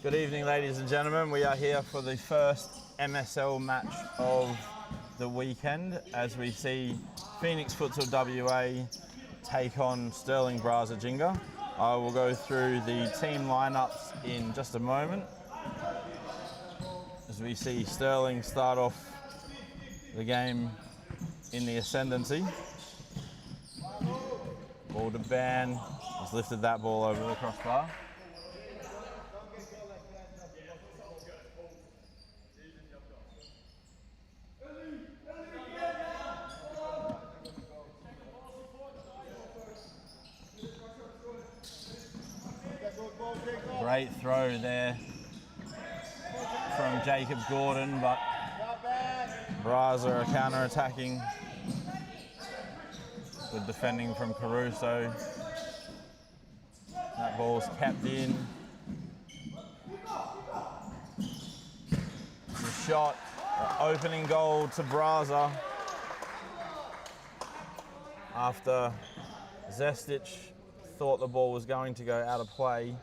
Good evening, ladies and gentlemen. We are here for the first MSL match of the weekend as we see Phoenix Futsal WA take on Stirling Braza Ginga. I will go through the team lineups in just a moment as we see Stirling start off the game in the ascendancy. Ball to Ban, he's lifted that ball over the crossbar. Great throw there from Jacob Gordon, but Braza are counter-attacking. Good defending from Caruso. That ball's kept in. The shot, the opening goal to Braza after Zestic thought the ball was going to go out of play.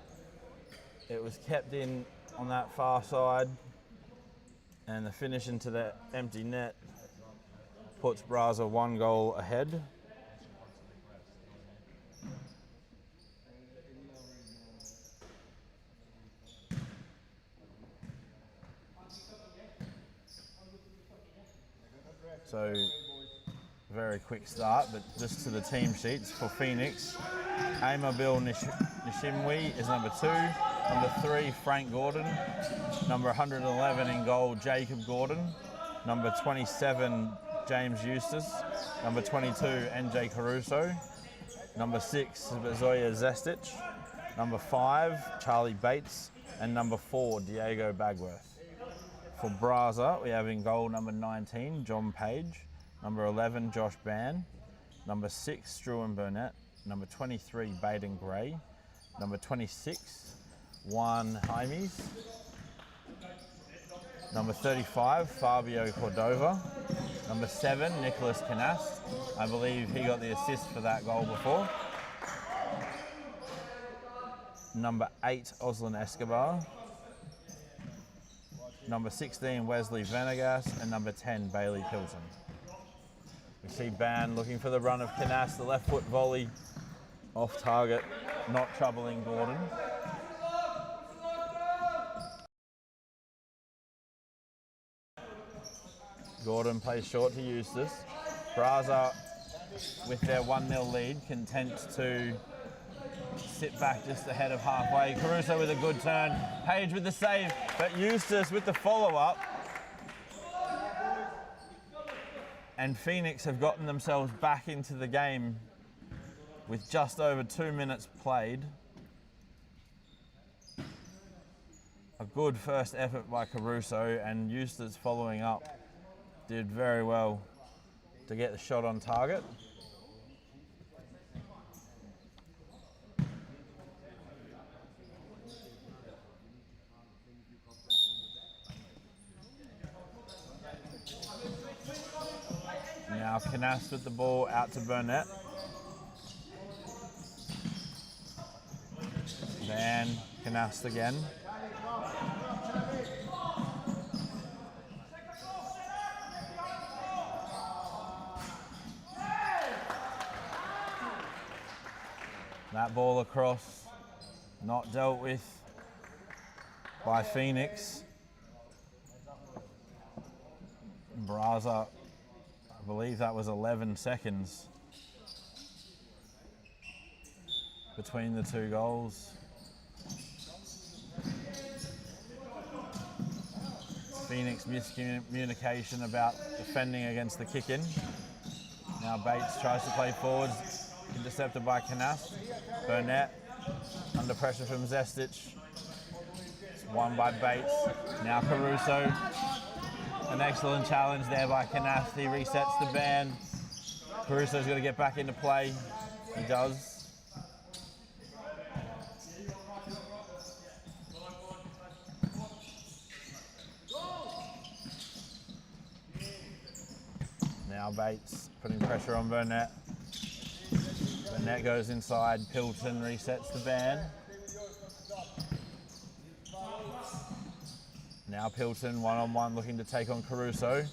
It was kept in on that far side, and the finish into the empty net puts Braza 1 goal ahead. So, very quick start, but just to the team sheets for Phoenix. Amabil Nishimwe is number 2. Number 3, Frank Gordon. Number 111 in goal, Jacob Gordon. Number 27, James Eustace. Number 22, NJ Caruso. Number 6, Zoya Zestic. Number 5, Charlie Bates. And number 4, Diego Bagworth. For Braza, we have in goal number 19, John Page. Number 11, Josh Ban. Number 6, Struan Burnett. Number 23, Baden Gray. Number 26, Juan Jaimes. Number 35, Fabio Cordova. Number 7, Nicholas Canast. I believe he got the assist for that goal before. Number 8, Oslin Escobar. Number 16, Wesley Venegas. And number 10, Bailey Pilton. We see Ban looking for the run of Canast, the left foot volley off target, not troubling Gordon. Gordon plays short to Eustace. Braza, with their 1-0 lead, content to sit back just ahead of halfway. Caruso with a good turn. Page with the save, but Eustace with the follow-up. And Phoenix have gotten themselves back into the game with just over 2 minutes played. A good first effort by Caruso, and Eustace following up did very well to get the shot on target. Now Canast with the ball out to Burnett. Then Canast again. That ball across, not dealt with by Phoenix. Braza, I believe that was 11 seconds between the 2 goals. Phoenix miscommunication about defending against the kick-in. Now Bates tries to play forwards, intercepted by Canast. Burnett under pressure from Zestic. It's won by Bates. Now Caruso. An excellent challenge there by Canast. He resets the ban. Caruso's got to get back into play. He does. Now Bates putting pressure on Burnett. Burnett goes inside, Pilton resets the ban. Now Pilton one-on-one looking to take on Caruso.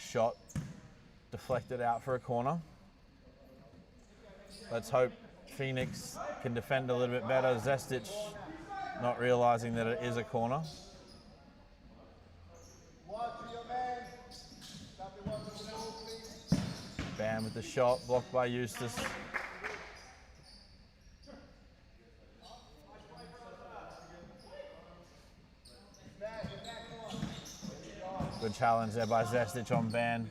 Shot deflected out for a corner. Let's hope Phoenix can defend a little bit better. Zestic not realising that it is a corner. Bam with the shot, blocked by Eustace. Good challenge there by Zestic on Ban.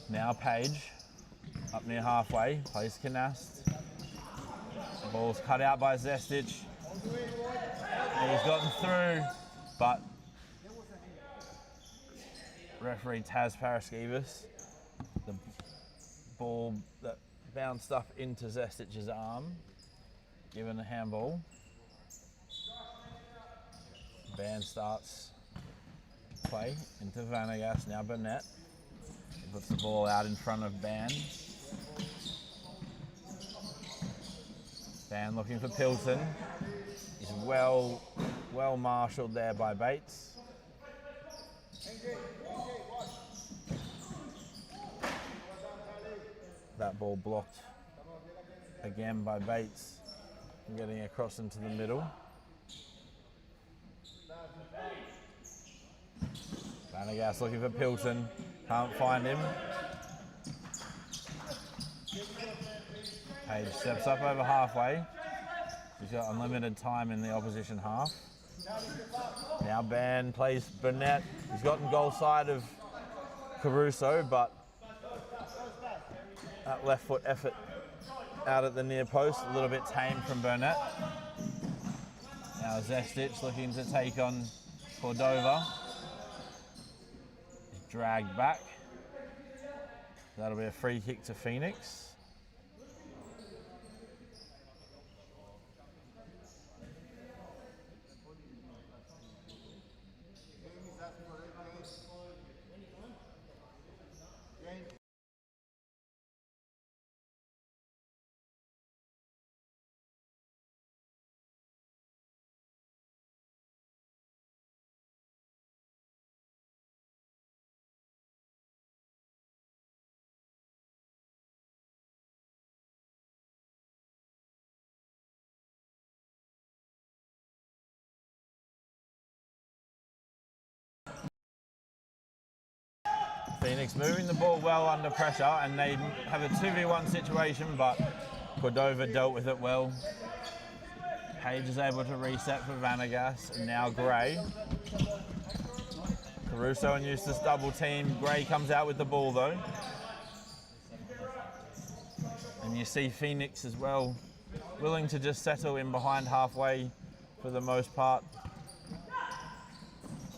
Now Page, up near halfway, plays Canast. The ball's cut out by Zestic. He's gotten through, but referee Taz Paraskevas, the ball that bounced up into Zestic's arm, given a handball. Ban starts play into Vanegas, now Burnett. He puts the ball out in front of Ban. Ban looking for Pilton. He's well marshalled there by Bates. That ball blocked again by Bates, getting across into the middle. Vanegas looking for Pilton, can't find him. Page steps up over halfway. He's got unlimited time in the opposition half. Now Ban plays Burnett. He's gotten goal side of Caruso, but that left foot effort out at the near post, a little bit tame from Burnett. Now Zestic looking to take on Cordova. He's dragged back. That'll be a free kick to Phoenix. Phoenix moving the ball well under pressure, and they have a 2v1 situation, but Cordova dealt with it well. Page is able to reset for Vanegas, and now Gray. Caruso and Eustace double team. Gray comes out with the ball though. And you see Phoenix as well, willing to just settle in behind halfway for the most part.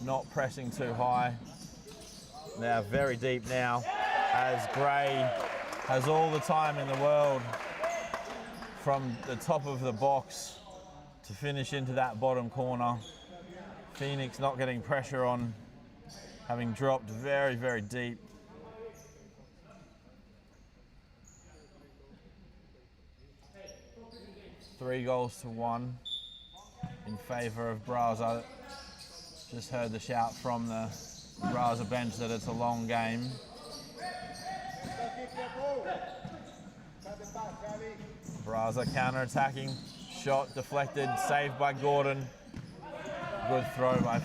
Not pressing too high. Now very deep now, as Gray has all the time in the world from the top of the box to finish into that bottom corner. Phoenix not getting pressure on, having dropped very, very deep. Three goals to one in favour of Braza. Just heard the shout from the Braza bench that it's a long game. Braza counter-attacking, shot deflected, saved by Gordon. Good throw by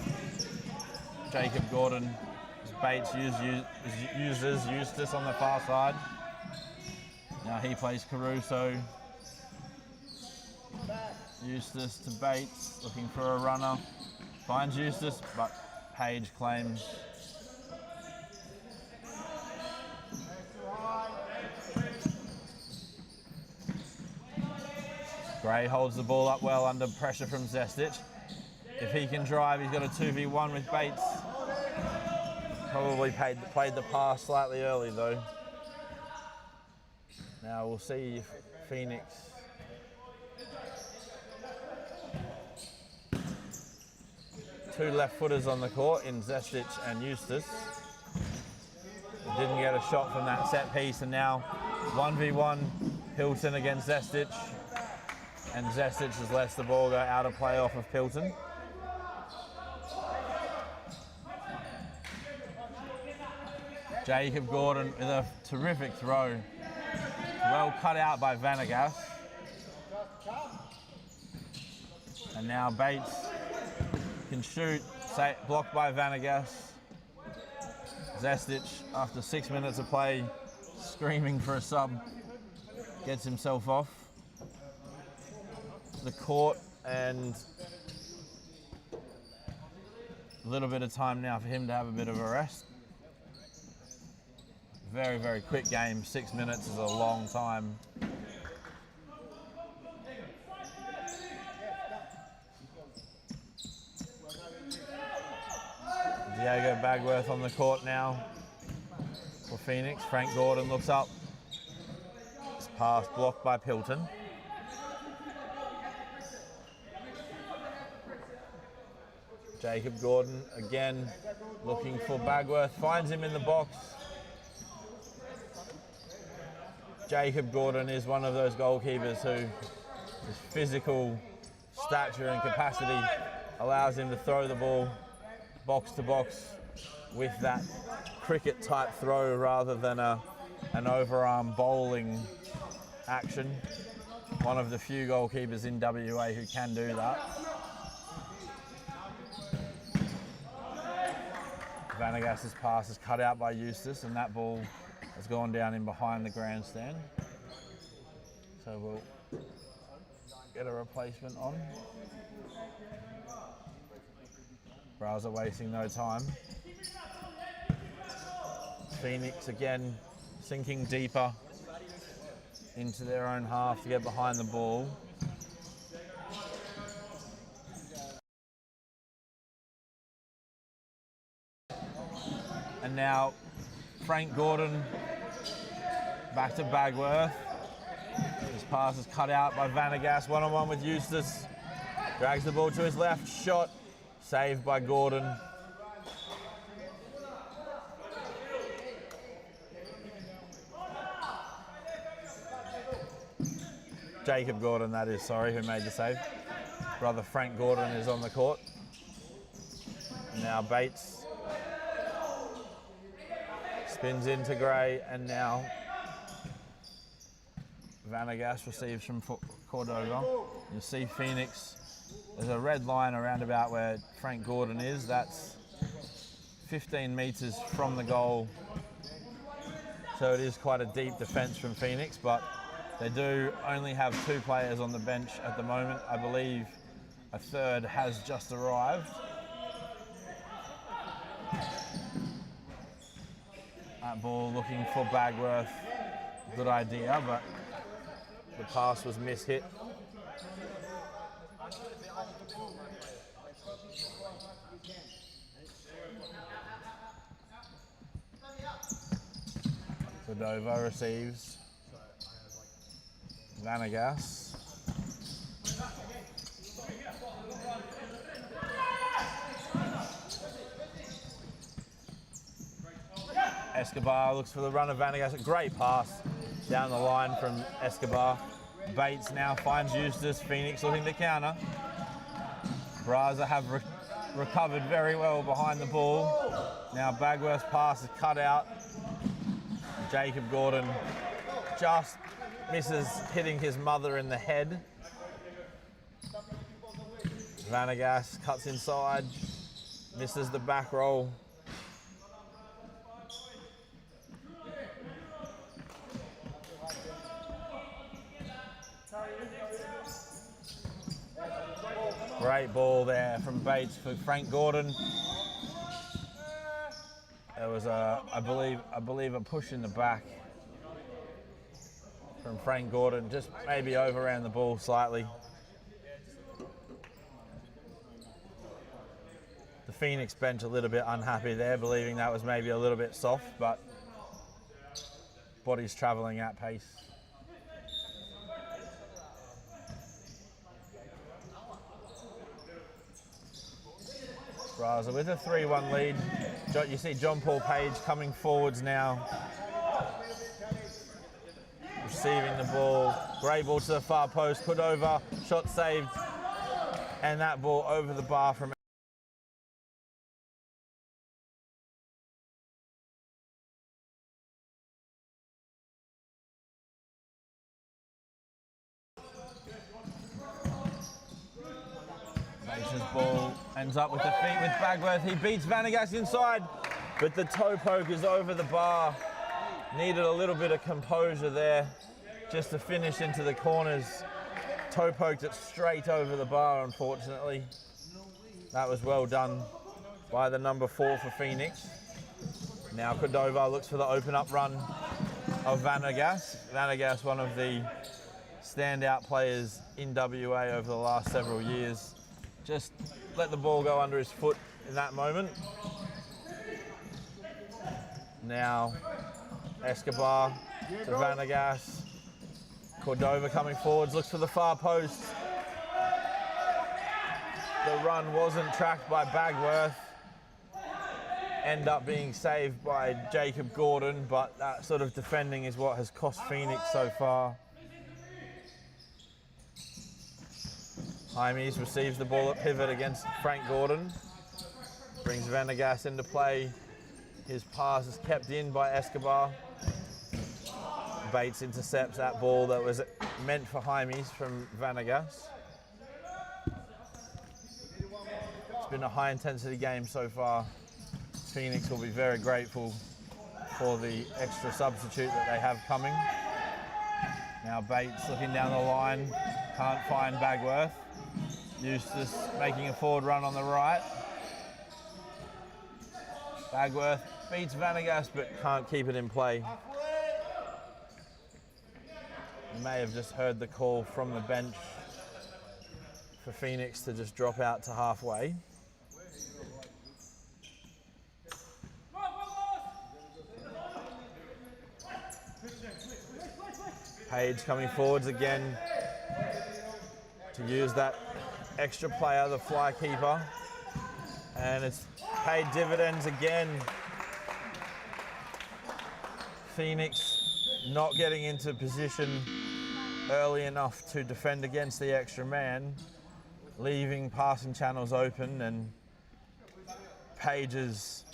Jacob Gordon. Bates uses Eustace on the far side. Now he plays Caruso. Eustace to Bates, looking for a runner. Finds Eustace, but Page claims. Gray holds the ball up well under pressure from Zestic. If he can drive, he's got a 2v1 with Bates. Probably played the pass slightly early though. Now we'll see if Phoenix two left footers on the court in Zestic and Eustace. Didn't get a shot from that set piece, and now 1v1 Pilton against Zestic. And Zestic has let the ball go out of play off of Pilton. Jacob Gordon with a terrific throw. Well cut out by Vanagas. And now Bates can shoot, blocked by Vanagas. Zestic, after 6 minutes of play, screaming for a sub, gets himself off the court, and a little bit of time now for him to have a bit of a rest. Very, very quick game. 6 minutes is a long time. Diego Bagworth on the court now for Phoenix. Frank Gordon looks up. It's pass blocked by Pilton. Jacob Gordon again looking for Bagworth, finds him in the box. Jacob Gordon is one of those goalkeepers who his physical stature and capacity allows him to throw the ball box to box with that cricket type throw rather than an overarm bowling action. One of the few goalkeepers in WA who can do that. Vanagas's pass is cut out by Eustace, and that ball has gone down in behind the grandstand. So we'll get a replacement on. Braza wasting no time. Phoenix again sinking deeper into their own half to get behind the ball. And now Frank Gordon back to Bagworth. His pass is cut out by Vanagas, one-on-one with Eustace. Drags the ball to his left, shot, saved by Gordon. Jacob Gordon, that is, sorry, who made the save. Brother Frank Gordon is on the court. Now Bates spins into Gray, and now Vanagas receives from Cordova. You see Phoenix, there's a red line around about where Frank Gordon is. That's 15 metres from the goal. So it is quite a deep defence from Phoenix, but they do only have 2 players on the bench at the moment. I believe a third has just arrived. That ball looking for Bagworth. Good idea, but the pass was mishit. Cordova receives. Vanagas. Escobar looks for the run of Vanagas. A great pass down the line from Escobar. Bates now finds Eustace. Phoenix looking to counter. Braza have recovered very well behind the ball. Now Bagworth's pass is cut out. Jacob Gordon just misses hitting his mother in the head. Vanagas cuts inside, misses the back roll. Great ball there from Bates for Frank Gordon. There was I believe a push in the back from Frank Gordon, just maybe overran the ball slightly. The Phoenix bench a little bit unhappy there, believing that was maybe a little bit soft, but body's travelling at pace. Braza with a 3-1 lead. You see John Paul Page coming forwards now. Receiving the ball. Great ball to the far post. Cordova, shot saved. And that ball over the bar from Vanagass's ball ends up with the feet with Bagworth. He beats Vanagas inside, but the toe poke is over the bar. Needed a little bit of composure there just to finish into the corners. Toe poked it straight over the bar, unfortunately. That was well done by the number 4 for Phoenix. Now Cordova looks for the open up run of Vanagas. Vanagas, one of the standout players in WA over the last several years. Just let the ball go under his foot in that moment. Now Escobar to Vanagas. Cordova coming forwards, looks for the far post. The run wasn't tracked by Bagworth. End up being saved by Jacob Gordon, but that sort of defending is what has cost Phoenix so far. Hymes receives the ball at pivot against Frank Gordon. Brings Vanagas into play. His pass is kept in by Escobar. Bates intercepts that ball that was meant for Hymes from Vanagas. It's been a high intensity game so far. Phoenix will be very grateful for the extra substitute that they have coming. Now Bates looking down the line, can't find Bagworth. Eustace making a forward run on the right. Bagworth beats Vanagas but can't keep it in play. You may have just heard the call from the bench for Phoenix to just drop out to halfway. Page coming forwards again to use that extra player, the fly keeper. And it's paid dividends again. Phoenix not getting into position early enough to defend against the extra man, leaving passing channels open, and Page's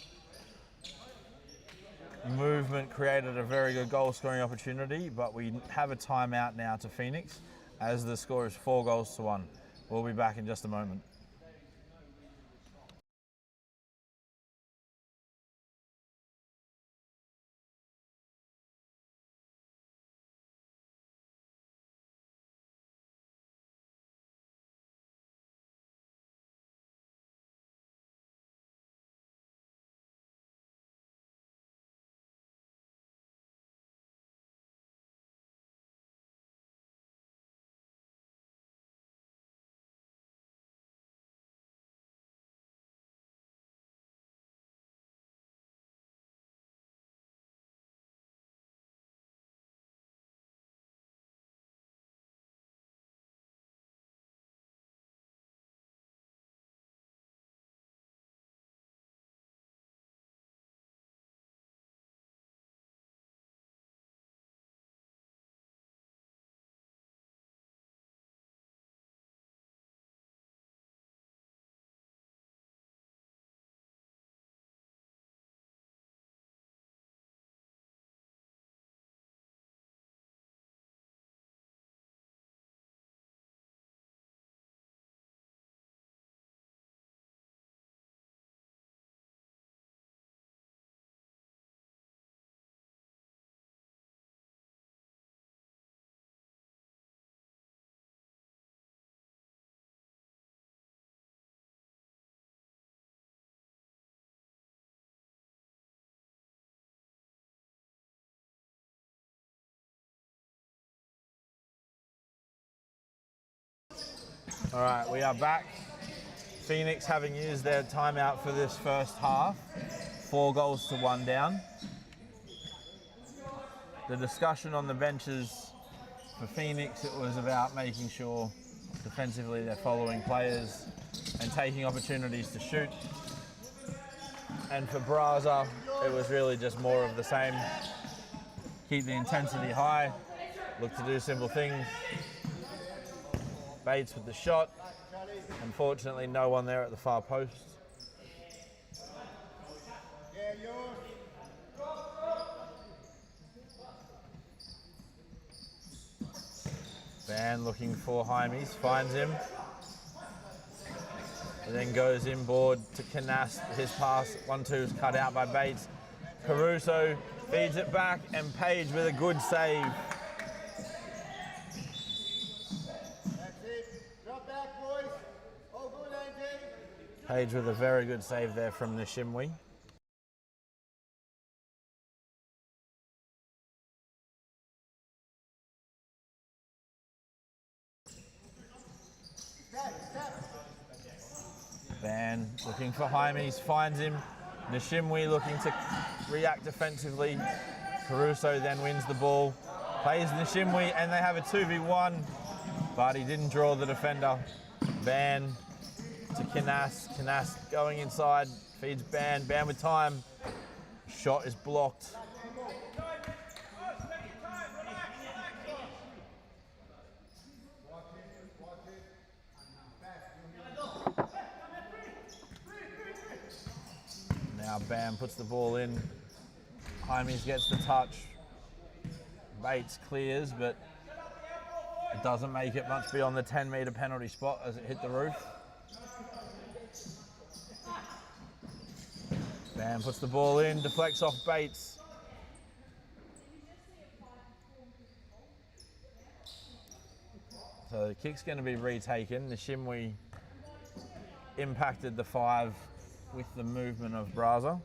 movement created a very good goal scoring opportunity, but we have a timeout now to Phoenix as the score is 4-1. We'll be back in just a moment. All right, we are back. Phoenix having used their timeout for this first half, 4-1 down. The discussion on the benches for Phoenix, it was about making sure defensively they're following players and taking opportunities to shoot. And for Braza, it was really just more of the same. Keep the intensity high, look to do simple things. Bates with the shot. Unfortunately, no one there at the far post. Van looking for Hymes, finds him. It then goes inboard to Canas. His pass, 1-2 is cut out by Bates. Caruso feeds it back, and Page with a good save. Page with a very good save there from Nishimwe. Van looking for Jaimes, finds him. Nishimwe looking to react defensively. Caruso then wins the ball, plays Nishimwe, and they have a 2v1, but he didn't draw the defender. Van to Canas. Canas going inside, feeds Ban. Ban with time. Shot is blocked. Now Bam puts the ball in. Jaimes gets the touch. Bates clears, but it doesn't make it much beyond the 10-metre penalty spot as it hit the roof. Bam puts the ball in, deflects off Bates. So the kick's going to be retaken. Nishimwe impacted the 5 with the movement of Braza.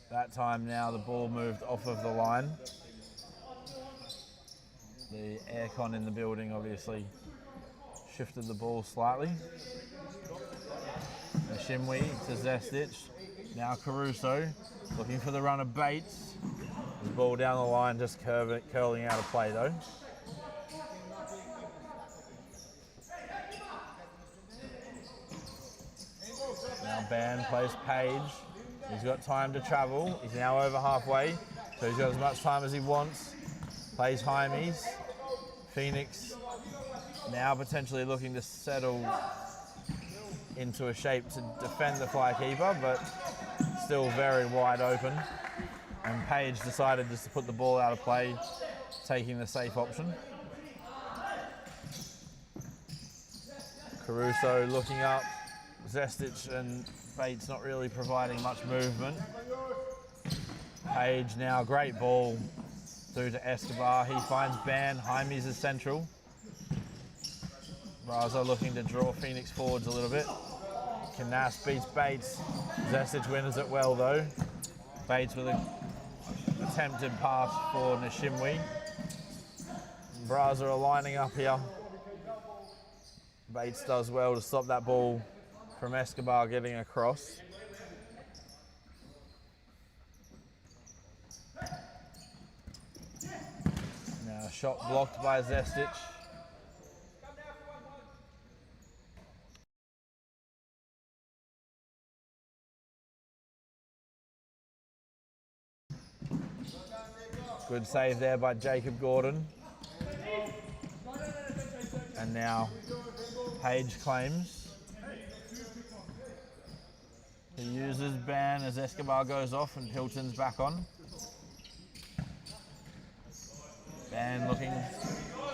That time now the ball moved off of the line. The aircon in the building obviously shifted the ball slightly. Nishimwe to Zestic. Now Caruso looking for the run of Bates. The ball down the line, just curling out of play though. Now Ban plays Page. He's got time to travel. He's now over halfway, so he's got as much time as he wants. Plays Jaimes. Phoenix now potentially looking to settle into a shape to defend the fly keeper, but still very wide open. And Page decided just to put the ball out of play, taking the safe option. Caruso looking up. Zestic and Bates not really providing much movement. Page now, great ball through to Escobar. He finds Ban. Jaimes is central. Braza looking to draw Phoenix forwards a little bit. Canas beats Bates. Zestic wins it well though. Bates with an attempted pass for Nishimwe. Braza are lining up here. Bates does well to stop that ball from Escobar getting across. Now shot blocked by Zestic. Good save there by Jacob Gordon. And now Page claims. He uses Ban as Escobar goes off and Hilton's back on. Ban looking,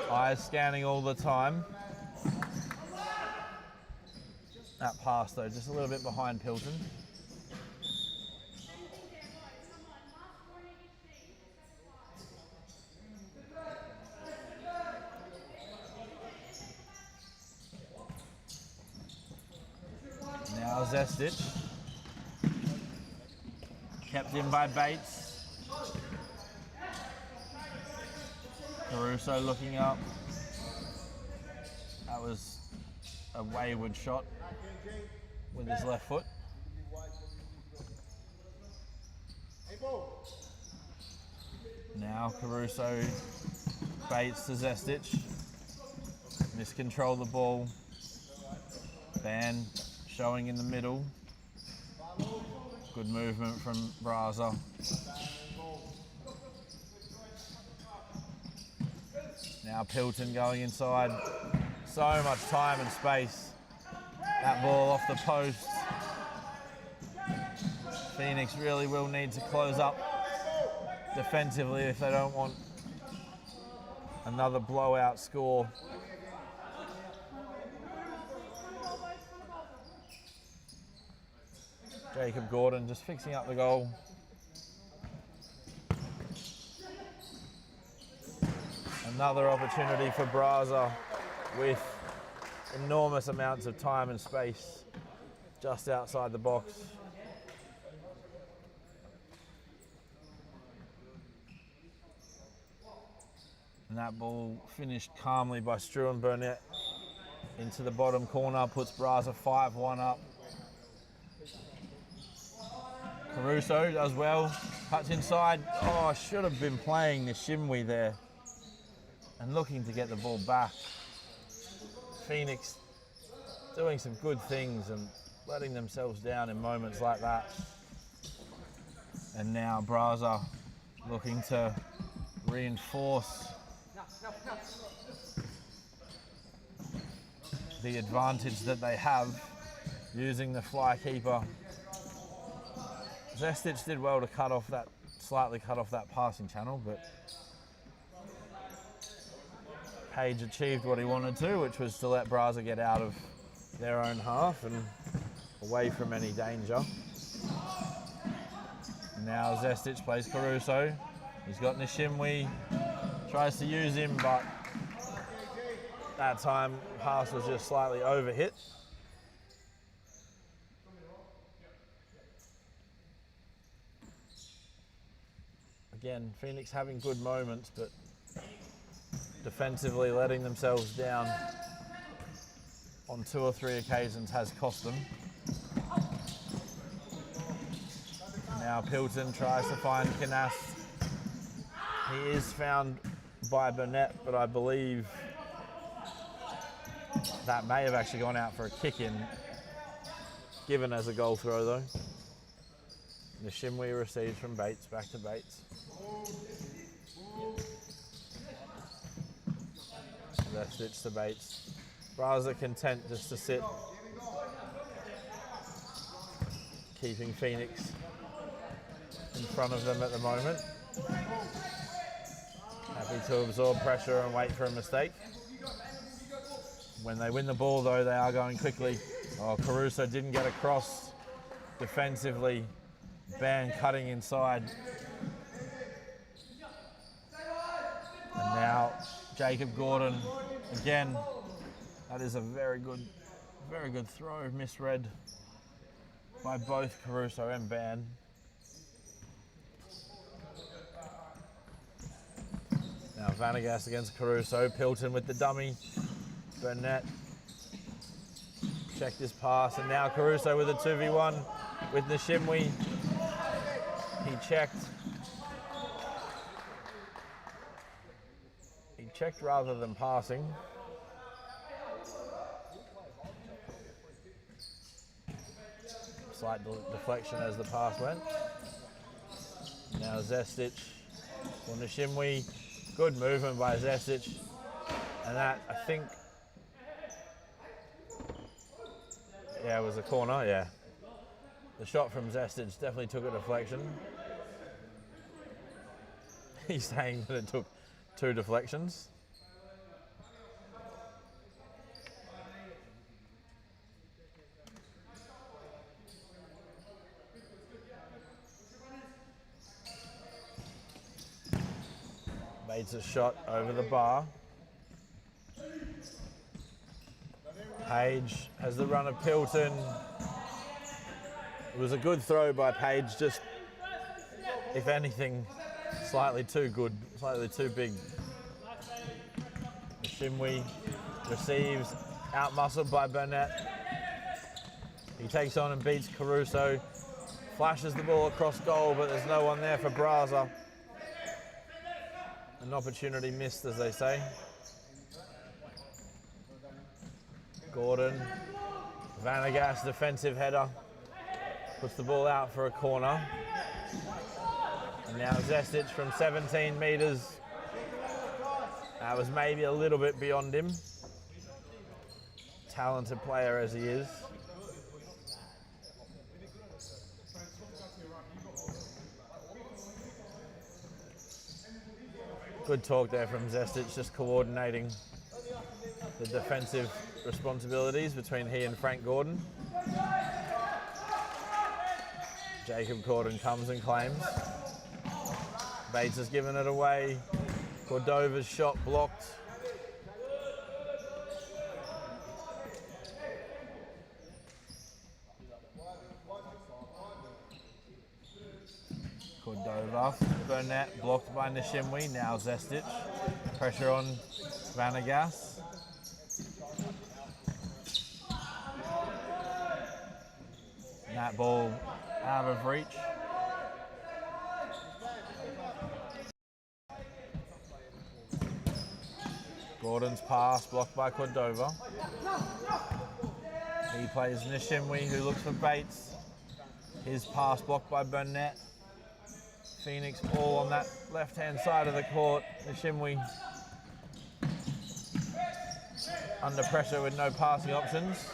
eyes scanning all the time. That pass though, just a little bit behind Pilton. Now Zestic. Kept in by Bates. Caruso looking up. That was a wayward shot with his left foot. Now Caruso, Bates to Zestic. Miscontrol the ball. Ban showing in the middle. Good movement from Braza. Now Pilton going inside. So much time and space. That ball off the post. Phoenix really will need to close up defensively if they don't want Another blowout score. Jacob Gordon just fixing up the goal. Another opportunity for Braza with enormous amounts of time and space just outside the box. And that ball finished calmly by Struan Burnett into the bottom corner, puts Braza 5-1 up. Caruso does well, cuts inside. Oh, should have been playing Nishimwe there and looking to get the ball back. Phoenix doing some good things and letting themselves down in moments like that. And now Braza looking to reinforce the advantage that they have using the fly keeper. Zestic did well to slightly cut off that passing channel, but Page achieved what he wanted to, which was to let Braza get out of their own half and away from any danger. Now Zestic plays Caruso. He's got Nishimwe, tries to use him, but that time pass was just slightly overhit. Again, Phoenix having good moments, but defensively letting themselves down on 2 or 3 occasions has cost them. Now Pilton tries to find Canast. He is found by Burnett, but I believe that may have actually gone out for a kick-in, given as a goal throw though. Nishimwe receives from Bates, back to Bates. Zestic to Bates. Braza content just to sit, keeping Phoenix in front of them at the moment. Happy to absorb pressure and wait for a mistake. When they win the ball though, they are going quickly. Oh, Caruso didn't get across defensively. Ban cutting inside. And now Jacob Gordon, again, that is a very good throw, misread by both Caruso and Ban. Now Vanegas against Caruso, Pilton with the dummy, Burnett checked his pass, and now Caruso with a 2v1 with Nishimwe. He checked rather than passing. Slight deflection as the pass went. Now Zestic for Nishimwe. Good movement by Zestic. And that, I think, yeah, it was a corner, yeah. The shot from Zestic definitely took a deflection. He's saying that it took 2 deflections. Bates a shot over the bar. Page has the run of Pilton. It was a good throw by Page, just, if anything, slightly too good, slightly too big. Nishimwe receives, out-muscled by Burnett. He takes on and beats Caruso. Flashes the ball across goal, but there's no one there for Braza. An opportunity missed, as they say. Gordon, Vanegas, defensive header. Puts the ball out for a corner. And now Zestic from 17 metres. That was maybe a little bit beyond him. Talented player as he is. Good talk there from Zestic, just coordinating the defensive responsibilities between he and Frank Gordon. Jacob Gordon comes and claims. Bates has given it away. Cordova's shot blocked. Cordova, Burnett blocked by Nishimwe, now Zestic. Pressure on Vanagas. That ball out of reach. Gordon's pass blocked by Cordova. He plays Nishimwe, who looks for Bates. His pass blocked by Burnett. Phoenix all on that left-hand side of the court. Nishimwe under pressure with no passing options.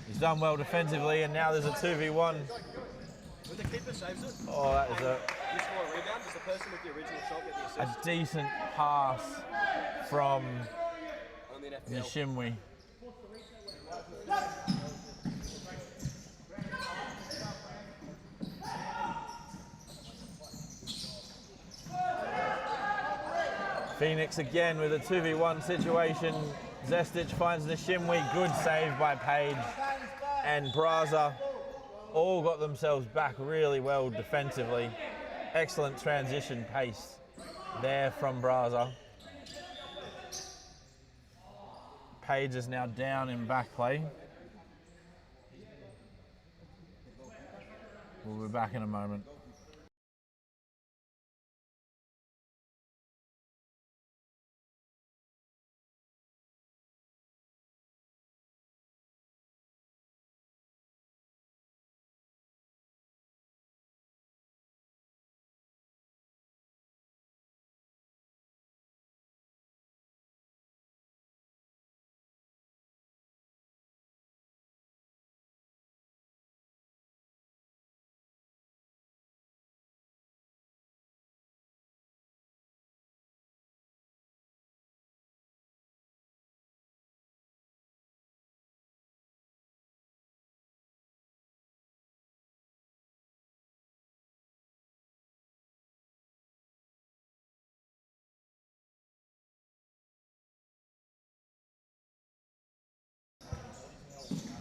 He's done well defensively, and now there's a 2v1. When the keeper saves it, oh, that is you score a rebound. Does the person with the original shot get the assist? a decent pass from Only an FPL. Nishimwe. Phoenix again with a 2v1 situation. Zestic finds Nishimwe, good save by Page. And Braza all got themselves back really well defensively. Excellent transition pace there from Braza. Page is now down in back play. We'll be back in a moment.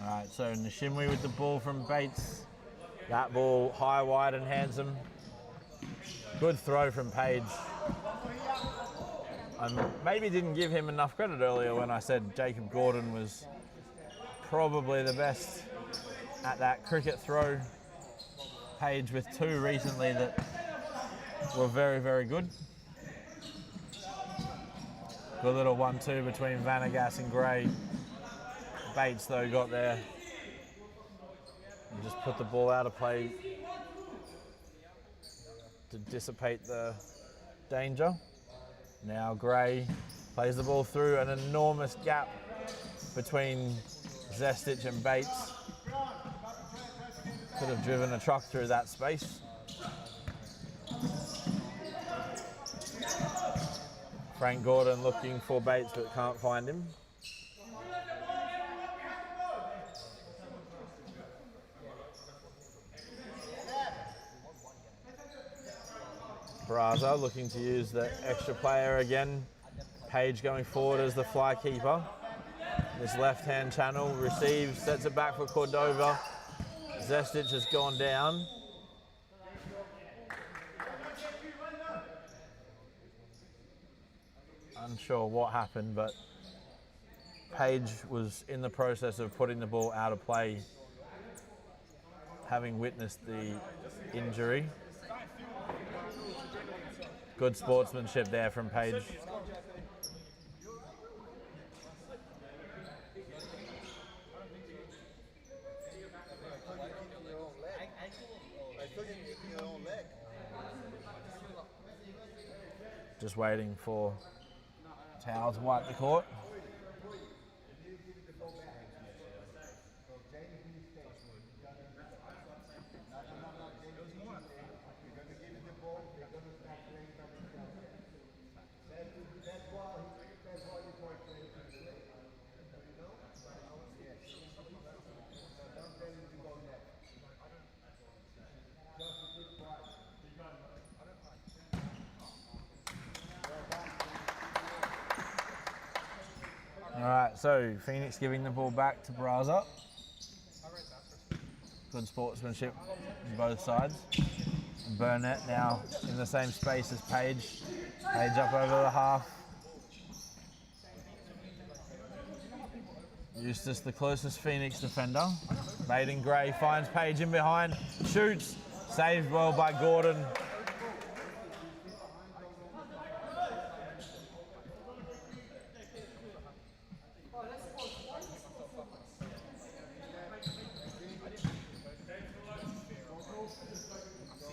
All right, so Nishimwe with the ball from Bates. That ball high, wide and handsome. Good throw from Page. I maybe didn't give him enough credit earlier when I said Jacob Gordon was probably the best at that cricket throw. Page with two recently that were very, very good. Good little 1-2 between Vanagas and Gray. Bates though got there and just put the ball out of play to dissipate the danger. Now Gray plays the ball through, an enormous gap between Zestic and Bates. Could have driven a truck through that space. Frank Gordon looking for Bates but can't find him. Braza looking to use the extra player again. Page going forward as the fly keeper. This left-hand channel receives, sets it back for Cordova. Zestic has gone down. Unsure what happened, but Page was in the process of putting the ball out of play, having witnessed the injury. Good sportsmanship there from Page. Just waiting for towel to wipe the court. All right, so Phoenix giving the ball back to Braza. Good sportsmanship on both sides. Burnett now in the same space as Page. Page up over the half. Eustace, the closest Phoenix defender. Baden Gray finds Page in behind, shoots, saved well by Gordon.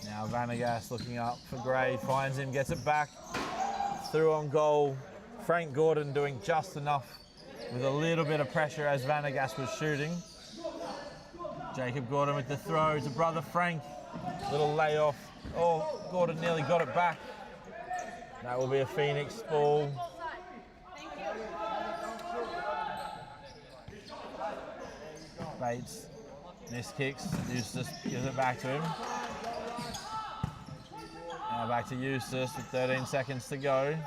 Now Vanagas looking up for Gray, finds him, gets it back, through on goal. Frank Gordon doing just enough with a little bit of pressure as Vanagas was shooting. Jacob Gordon with the throw to brother Frank. Little layoff. Oh, Gordon nearly got it back. That will be a Phoenix ball. Bates, missed kicks. Eustace gives it back to him. Now back to Eustace with 13 seconds to go.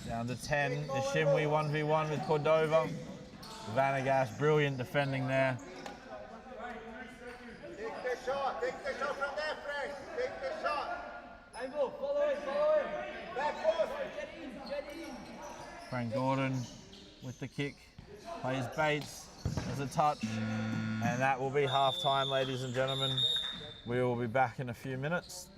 Down to 10. Ishimwe 1v1 with Cordova. Vanagas, brilliant defending there. Take the shot from there, Frank. Take the shot. Angle, follow it. Back post. Get in. Frank Gordon with the kick. Plays Bates as a touch. And that will be half time, ladies and gentlemen. We will be back in a few minutes.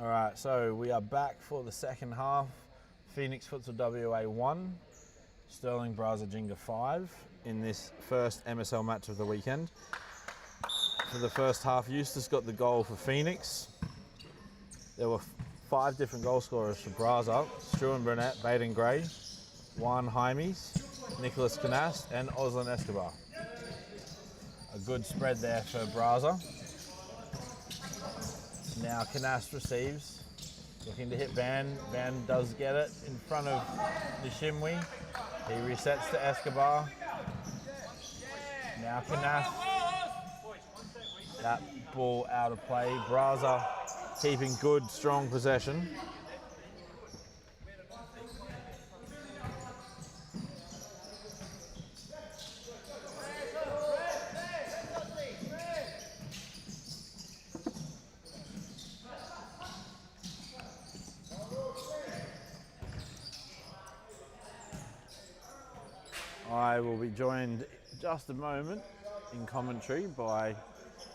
All right, so we are back for the second half. Phoenix Futsal WA 1, Stirling Braza Ginga 5 in this first MSL match of the weekend. For the first half, Eustace got the goal for Phoenix. There were 5 different goal scorers for Braza: Struan Burnett, Baden Gray, Juan Jaimes, Nicholas Canast, and Oslan Escobar. A good spread there for Braza. Now Canast receives, looking to hit Van. Van does get it in front of Nishimwe. He resets to Escobar. Now Canast. That ball out of play. Braza keeping good, strong possession. I will be joined just a moment in commentary by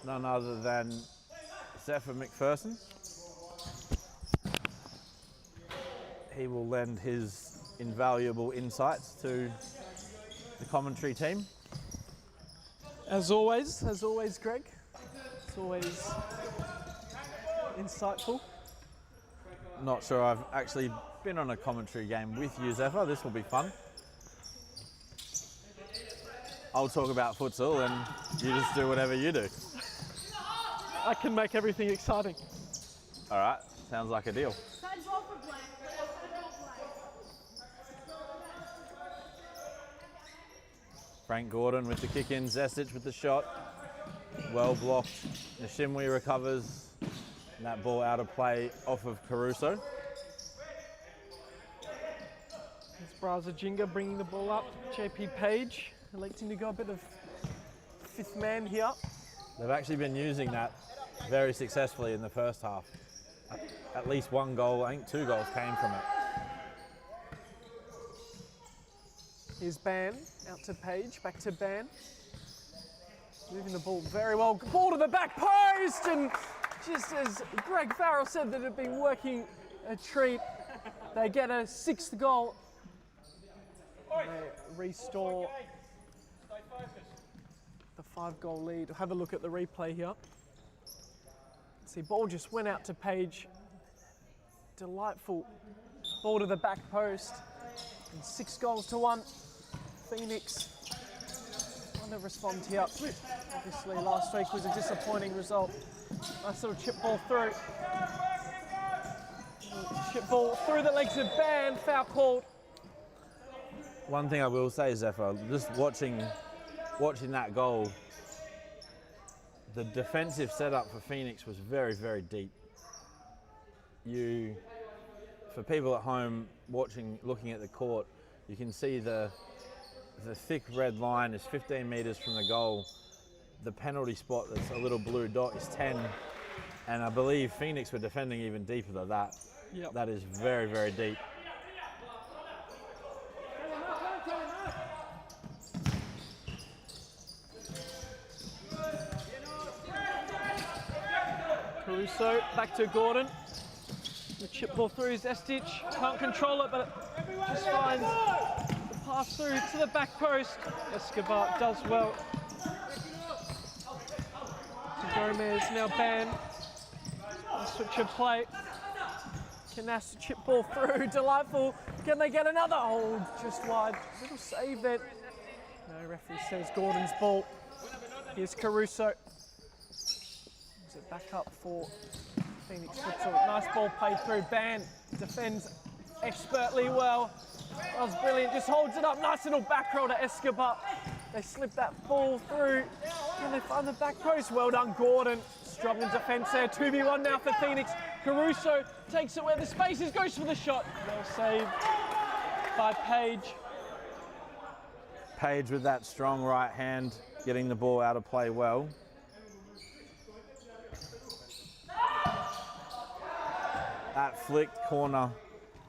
none other than Zephyr McPherson. He will lend his invaluable insights to the commentary team. As always, Greg. It's always insightful. Not sure I've actually been on a commentary game with you, Zephyr. This will be fun. I'll talk about futsal and you just do whatever you do. I can make everything exciting. All right, sounds like a deal. Frank Gordon with the kick in, Zestic with the shot. Well blocked. Nishimwe recovers. And that ball out of play off of Caruso. It's Braza Ginga bringing the ball up. JP Page electing to go a bit of fifth man here. They've actually been using that very successfully in the first half. At least one goal, I think 2 goals came from it. Here's Ban, out to Page, back to Ban. Moving the ball very well. Ball to the back post, and just as Greg Farrell said that it had been working a treat, they get a 6th goal. And they restore the 5-goal lead. Have a look at the replay here. See, ball just went out to Page. Delightful ball to the back post. And 6-1. Phoenix trying to respond here. Obviously last week was a disappointing result. Nice little chip ball through. Chip ball through the legs of Ban, foul called. One thing I will say, Zephyr, just watching that goal, the defensive setup for Phoenix was very, very deep. For people at home looking at the court, you can see the thick red line is 15 metres from the goal. The penalty spot that's a little blue dot is 10. And I believe Phoenix were defending even deeper than that. Yep. That is very, very deep. Caruso back to Gordon. The chip ball through Zestic. Can't control it, but it just finds the pass through to the back post. Escobar does well. To Gomez, now Ban. A switch of play. Canasta chip ball through, delightful. Can they get another? Oh, just wide. Little save there. No, referee says Gordon's ball. Here's Caruso. Is it back up for Phoenix Futsal? Nice ball played through. Ban defends expertly well. That was brilliant. Just holds it up. Nice little back roll to Escobar. They slip that ball through. Can they find the back post? Well done, Gordon. Strong in defence there. 2v1 now for Phoenix. Caruso takes it where the space is, goes for the shot. Well saved by Page. Page with that strong right hand, getting the ball out of play well. That flicked corner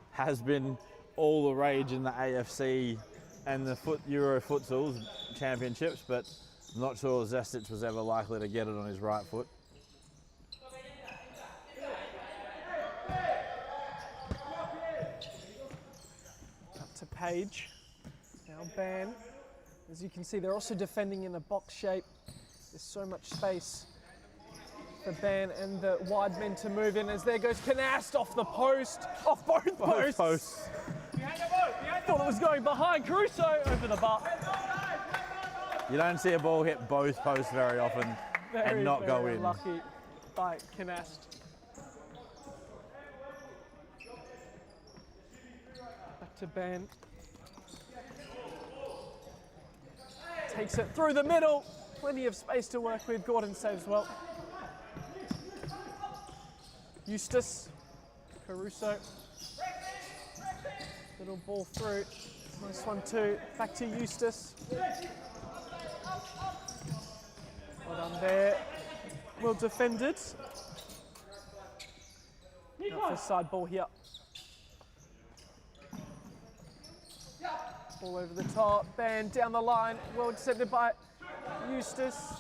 has been all the rage in the AFC and the Euro Futsal Championships, but I'm not sure Zestic was ever likely to get it on his right foot. Page. Now Ban. As you can see, they're also defending in a box shape. There's so much space for Ban and the wide men to move in as there goes Canast off the post, off both posts. Thought it was going behind Caruso over the bar. You don't see a ball hit both posts very often and not go in. Lucky by Canast. Back to Ban. Takes it through the middle. Plenty of space to work with. Gordon saves well. Eustace. Caruso. Little ball through. Nice one too. Back to Eustace. Well done there. Well defended. Now for side ball here. Ball over the top. Ban down the line. Well defended by Eustace.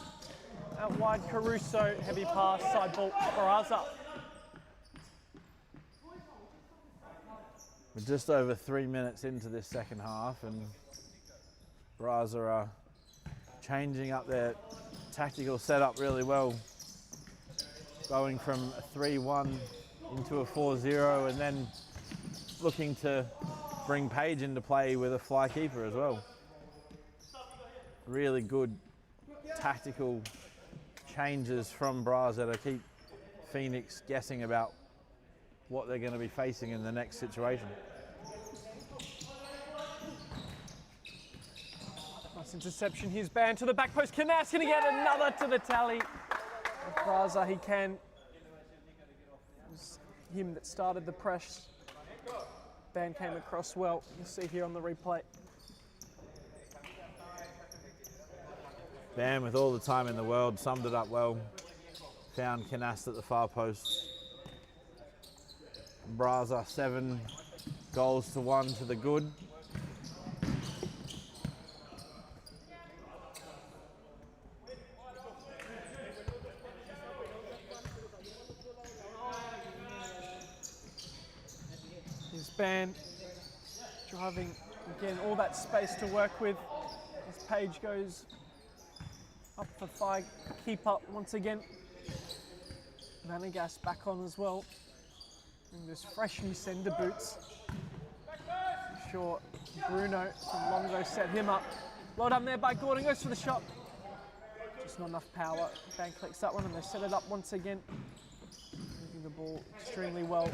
Out wide Caruso. Heavy pass. Side ball. Braza. We're just over 3 minutes into this second half and Braza are changing up their tactical setup really well. Going from a 3-1 into a 4-0 and then looking to bring Page into play with a fly keeper as well. Really good tactical changes from Braza to keep Phoenix guessing about what they're going to be facing in the next situation. Nice interception. Here's Ban to the back post. Canast going to get another to the tally. Braza, he can. It was him that started the press. Ban came across well. You'll see here on the replay. Ban, with all the time in the world, summed it up well. Found Canast at the far post. Braza 7 goals to 1 to the good. Here's Ban driving again, all that space to work with as Page goes up for fire, keep up once again. Vanegas back on as well. And those fresh new sender boots. I'm sure Bruno from Longo set him up. Well done there by Gordon, goes for the shot. Just not enough power. Ban collects that one and they set it up once again. Moving the ball extremely well.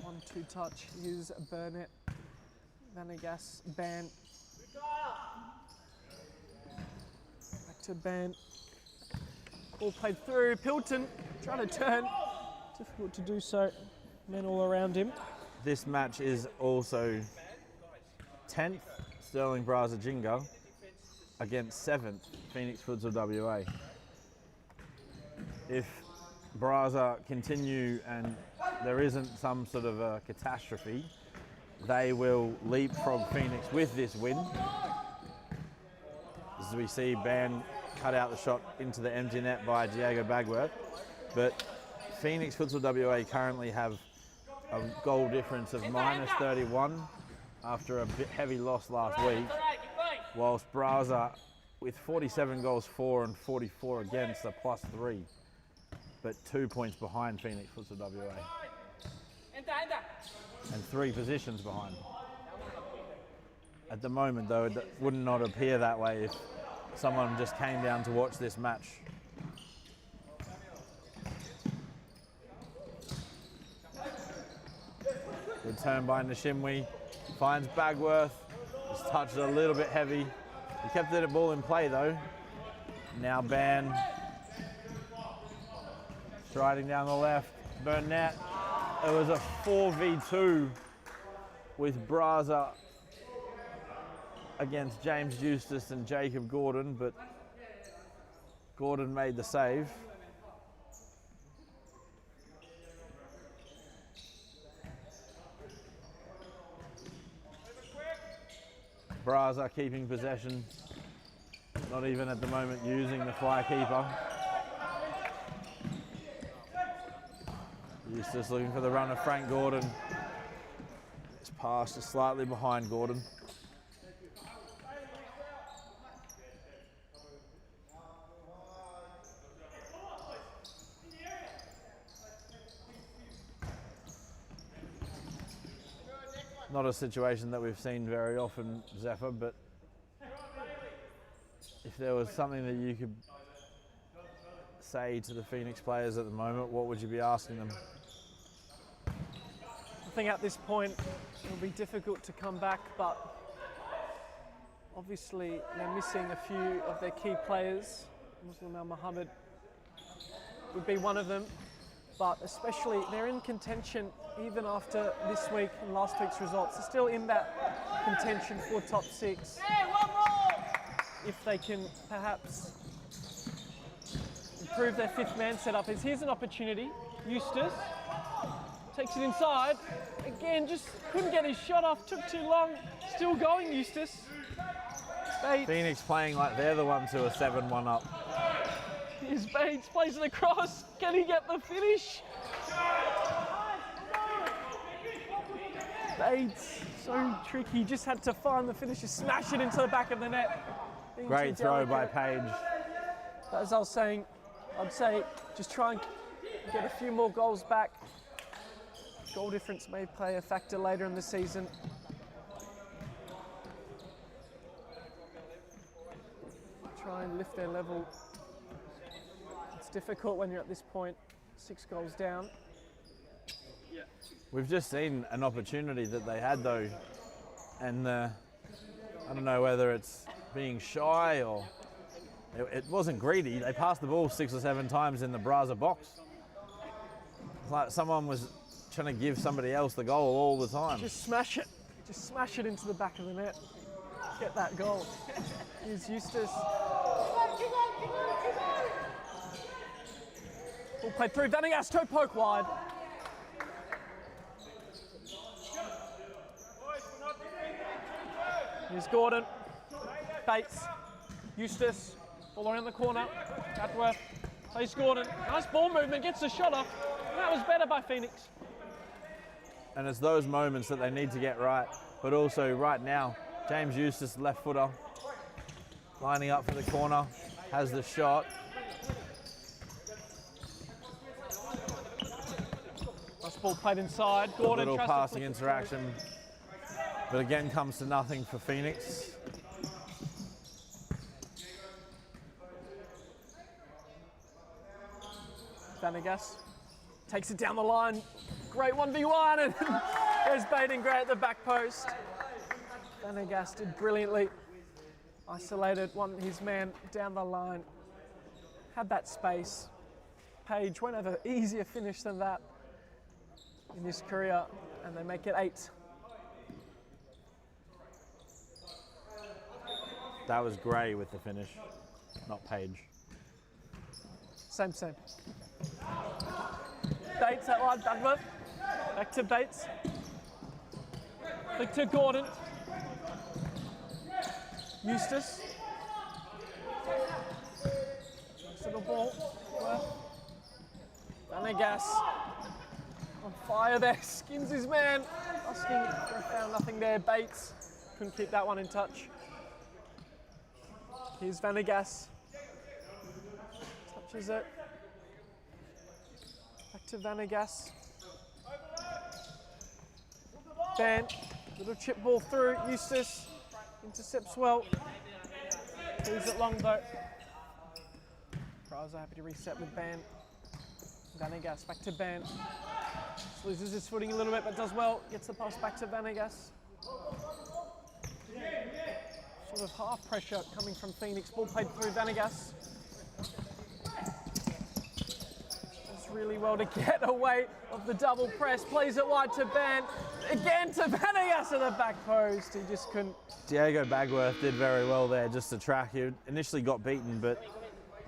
1-2 touch. Here's Burnett. Vanegas, Ban. Back to Ban. Ball played through. Pilton trying to turn. Difficult to do so. Men all around him. This match is also 10th Stirling Braza Ginga against 7th Phoenix Futsal WA. If Braza continue and there isn't some sort of a catastrophe, they will leapfrog Phoenix with this win. As we see Ban cut out the shot into the empty net by Diego Bagworth. But Phoenix Futsal WA currently have a goal difference of -31 after a bit heavy loss last week, whilst Braza with 47 goals for and 44 against are +3, but 2 points behind Phoenix Futsal WA. And 3 positions behind. At the moment though, it would not appear that way if someone just came down to watch this match. Good turn by Nishimwe, finds Bagworth, just touched it a little bit heavy. He kept the ball in play though. Now Ban, striding down the left, Burnett. It was a 4v2 with Braza against James Eustace and Jacob Gordon, but Gordon made the save. Braza keeping possession, not even at the moment using the fly keeper. Eustace looking for the run of Frank Gordon. His pass is slightly behind Gordon. not a situation that we've seen very often, Zephyr, but if there was something that you could say to the Phoenix players at the moment, what would you be asking them? I think at this point it'll be difficult to come back, but obviously they're missing a few of their key players. Muslim Al Muhammad would be one of them, but especially they're in contention even after this week and last week's results. They're still in that contention for top 6. If they can perhaps improve their 5th man setup. Here's an opportunity. Eustace takes it inside. Again, just couldn't get his shot off. Took too long. Still going, Eustace. Bates. Phoenix playing like they're the ones who are 7-1 up. Here's Bates, plays it across. Can he get the finish? Bates, so tricky. Just had to find the finish, just smash it into the back of the net. Being Great too throw delicate. by Page. But as I was saying, I'd say just try and get a few more goals back. Goal difference may play a factor later in the season. Try and lift their level. It's difficult when you're at this point, 6 goals down. We've just seen an opportunity that they had though, and I don't know whether it's being shy or it wasn't greedy. They passed the ball 6 or 7 times in the Braza box. It's like someone was trying to give somebody else the goal all the time. Just smash it. Just smash it into the back of the net. Get that goal. Here's Eustace. Ball played through. Vanegas, toe poke wide. Here's Gordon. Bates. Eustace. Ball around the corner. Atworth. Plays Gordon. Nice ball movement. Gets the shot off. That was better by Phoenix. And it's those moments that they need to get right. But also right now, James Eustace, left footer, lining up for the corner, has the shot. Nice ball played inside. Gordon Little tries to passing flick it interaction, but again comes to nothing for Phoenix. through. Vanegas takes it down the line. Great 1v1, and there's Baden Gray at the back post. Vanegas did brilliantly. Isolated his man down the line. Had that space. Page won't have an easier finish than that in his career, and they make it 8. That was Gray with the finish, not Page. Same. Bates at line, Dunworth. Back to Bates. Back to Gordon. Eustace. To the ball. Vanegas. On fire there, skins his man. Husking found nothing there. Bates couldn't keep that one in touch. Here's Vanegas. Touches it. Back to Vanegas. Ban. Little chip ball through. Eustace intercepts well. Leaves it long though. Braza happy to reset with Ban. Vanegas back to Ban. Just loses his footing a little bit, but does well. Gets the pass back to Vanegas. Sort of half pressure coming from Phoenix. Ball played through Vanegas. Does really well to get away of the double press. Plays it wide to Ban. Again to Vanegas at the back post. He just couldn't. Diego Bagworth did very well there just to track. He initially got beaten, but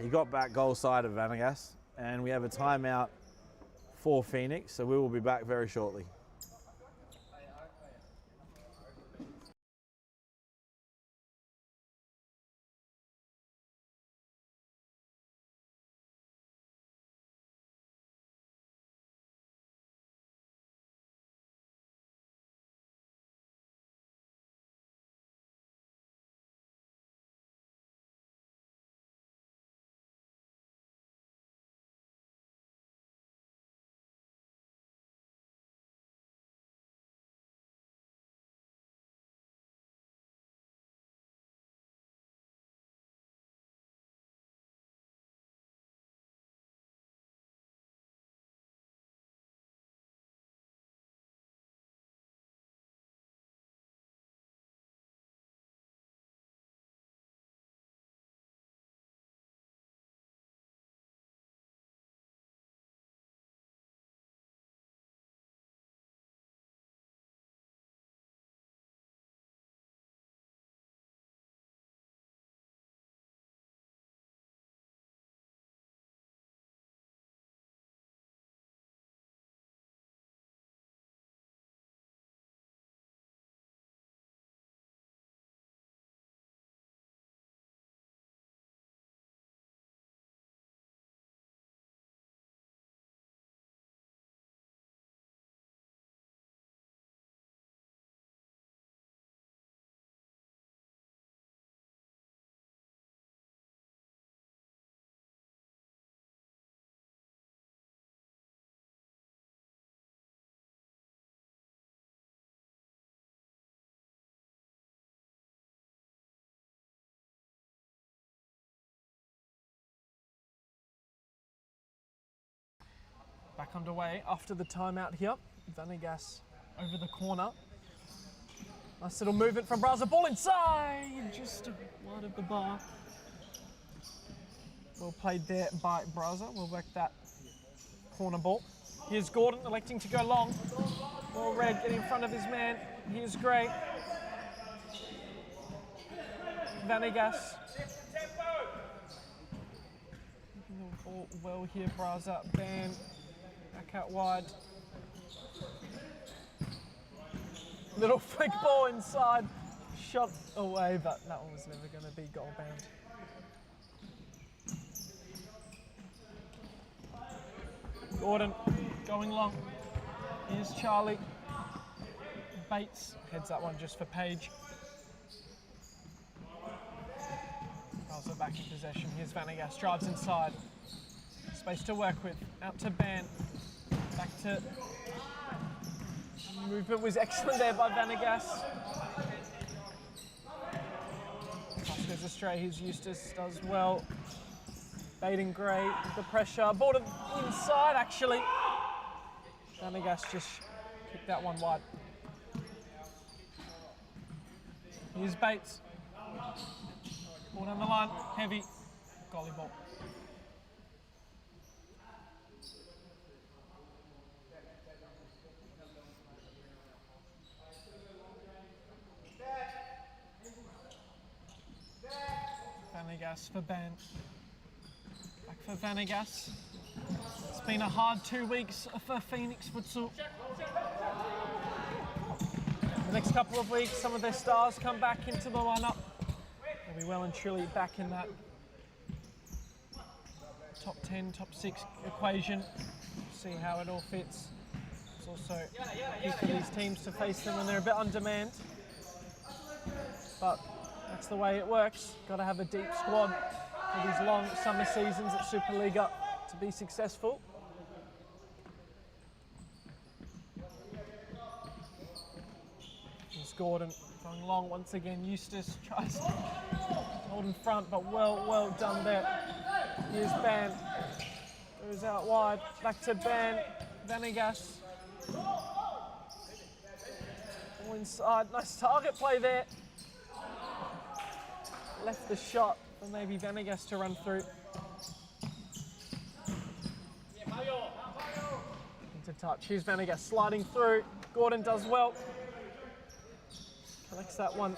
he got back goal side of Vanegas. And we have a timeout for Phoenix, so we will be back very shortly. Back underway after the timeout here. Vanegas over the corner. Nice little movement from Braza. Ball inside, just wide of the bar. Well played there by Braza. We'll work that corner ball. Here's Gordon electing to go long. Ball red, getting in front of his man. Here's Gray. Vanegas. Looking the ball well here, Braza. Ban back out wide. Little flick ball inside. Shot away, but that one was never going to be goal bound. Gordon going long. Here's Charlie. Bates heads that one just for Page. Braza back in possession. Here's Vanegas, drives inside. Space to work with. Out to Ban. Back to... Movement was excellent there by Vanegas. Pass goes astray. Here's Eustace, does well. Baiting Gray with the pressure. Ball to inside, actually. Vanegas just kicked that one wide. Here's Bates. Ball down the line, heavy. Goalie ball. Vanegas for Ban. Back for Vanegas. It's been a hard 2 weeks for Phoenix Futsal. The next couple of weeks, some of their stars come back into the lineup. They'll be well and truly back in that top 10, top 6 equation. See how it all fits. It's also key for these teams to face them when they're a bit on demand. But that's the way it works. Got to have a deep squad for these long summer seasons at Supa-Liga to be successful. Here's Gordon going long once again. Eustace tries to hold in front, but well done there. Here's Ban. Goes out wide. Back to Ban. Vanegas. All inside. Nice target play there. Left the shot for maybe Vanegas to run through. Into touch. Here's Vanegas sliding through. Gordon does well. Collects that one.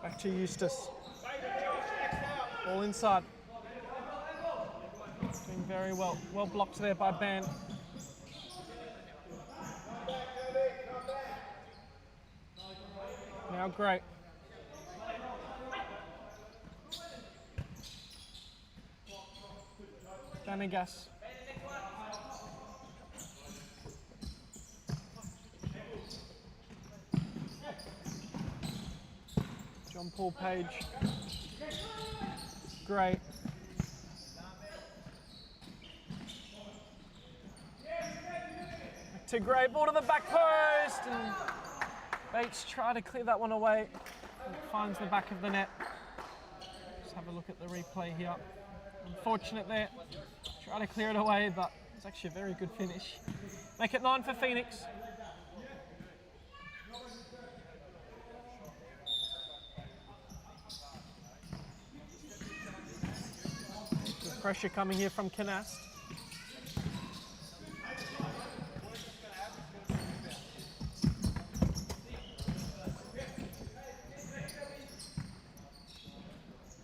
Back to Eustace. All inside. Doing very well. Well blocked there by Ban. Now Gray. Vanegas. John Paul Page. Gray. To Gray, ball to the back post, and Bates try to clear that one away. And it finds the back of the net. Just have a look at the replay here. Unfortunate there. Try to clear it away, but it's actually a very good finish. Make it 9 for Phoenix. Good pressure coming here from Canast.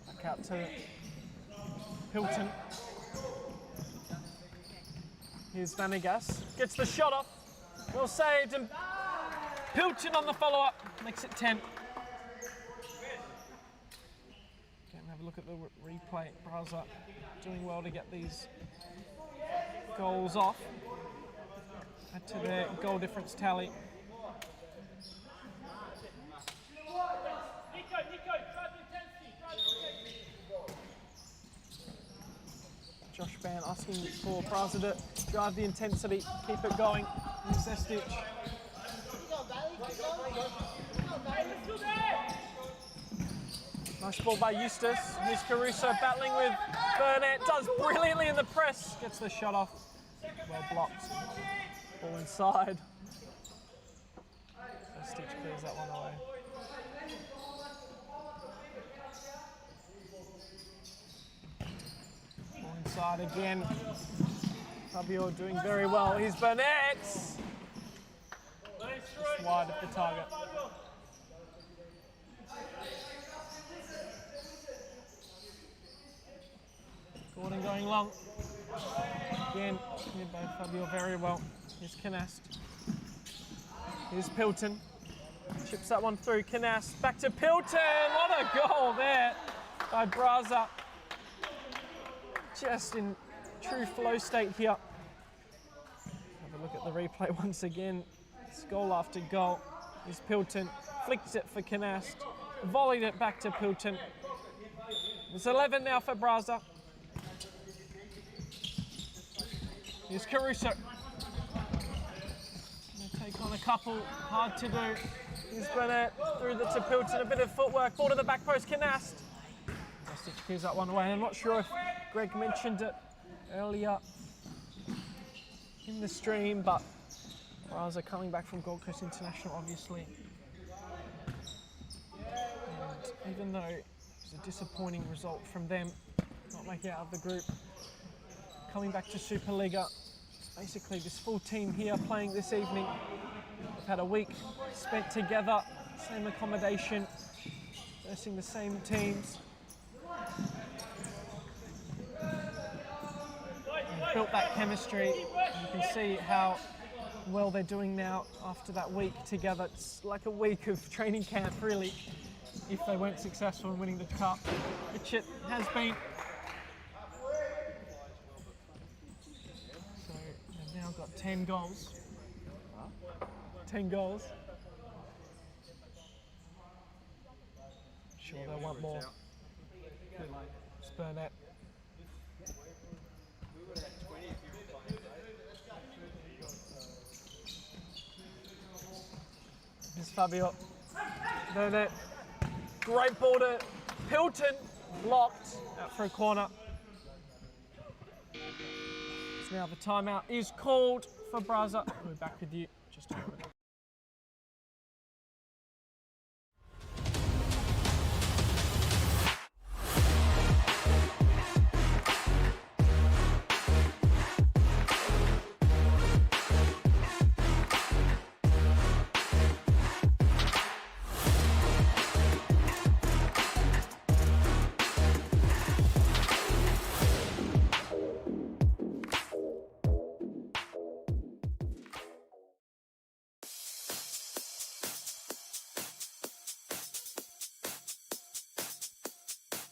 Back out to Hilton. Here's Vanegas. Gets the shot off. Well saved, and Hilton on the follow-up. Makes it 10. Again, have a look at the replay. Braza doing well to get these goals off. Add to their goal difference tally. Josh Ban asking for Braza to drive the intensity, keep it going. Use their stitch. Nice ball by Eustace. Here's Caruso battling with Burnett. Does brilliantly in the press. Gets the shot off. Well blocked. Ball inside. Stitch clears that one away. Ball inside again. Fabio doing very well. Here's Burnett. Just wide of the target. Gordon going long. Again, cleared by Fabio very well. Here's Canast. Here's Pilton. Chips that one through. Canast back to Pilton. What a goal there by Braza. Just in true flow state here. Have a look at the replay once again. It's goal after goal. Here's Pilton. Flicked it for Canast. Volleyed it back to Pilton. It's 11 now for Braza. Here's Caruso. Gonna take on a couple, hard to do. Here's Burnett, through the to Pilton, a bit of footwork, ball to the back post, Canast. Stitch clears that one away. I'm not sure if Greg mentioned it earlier in the stream, but Braza coming back from Gold Coast International, obviously. And even though it was a disappointing result from them, not making it out of the group, coming back to Supa-Liga. Basically this full team here playing this evening. We've had a week spent together, same accommodation, versing the same teams. We've built that chemistry. You can see how well they're doing now after that week together. It's like a week of training camp, really, if they weren't successful in winning the cup, which it has been. Now got 10 goals. 10 goals. Sure they want more. It's Burnett. Here's Fabio. Burnett. Great ball to Pilton. Blocked out for a corner. Now the timeout is called for Braza. We'll be back with you just a moment.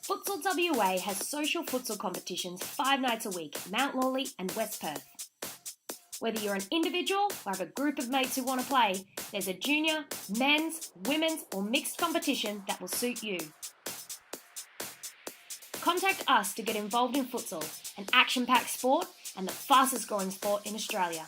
Futsal WA has social futsal competitions 5 nights a week, Mount Lawley and West Perth. Whether you're an individual or have a group of mates who want to play, there's a junior, men's, women's or mixed competition that will suit you. Contact us to get involved in futsal, an action-packed sport and the fastest growing sport in Australia.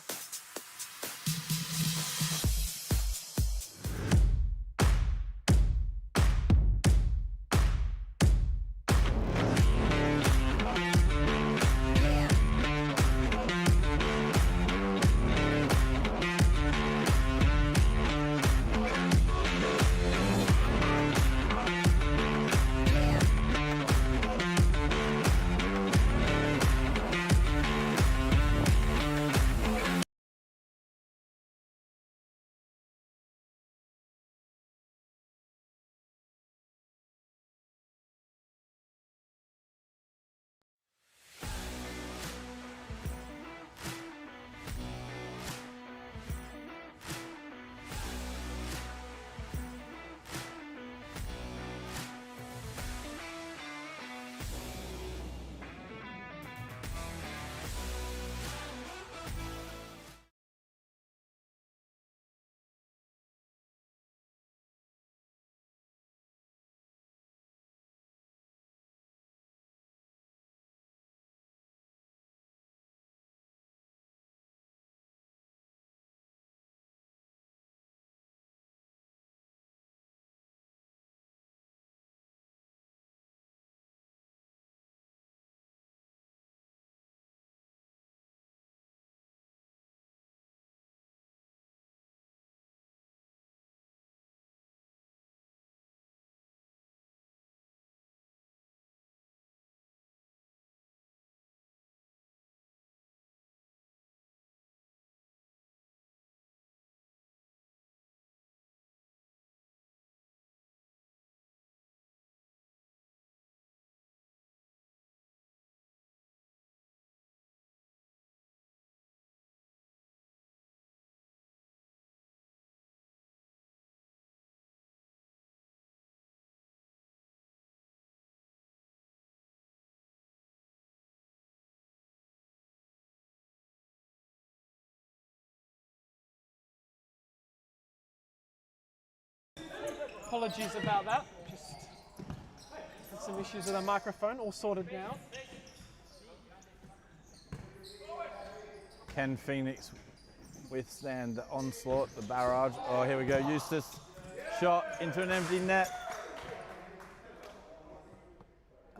Apologies about that. Just had some issues with our microphone, all sorted now. Can Phoenix withstand the onslaught, the barrage? Oh, here we go. Eustace shot into an empty net.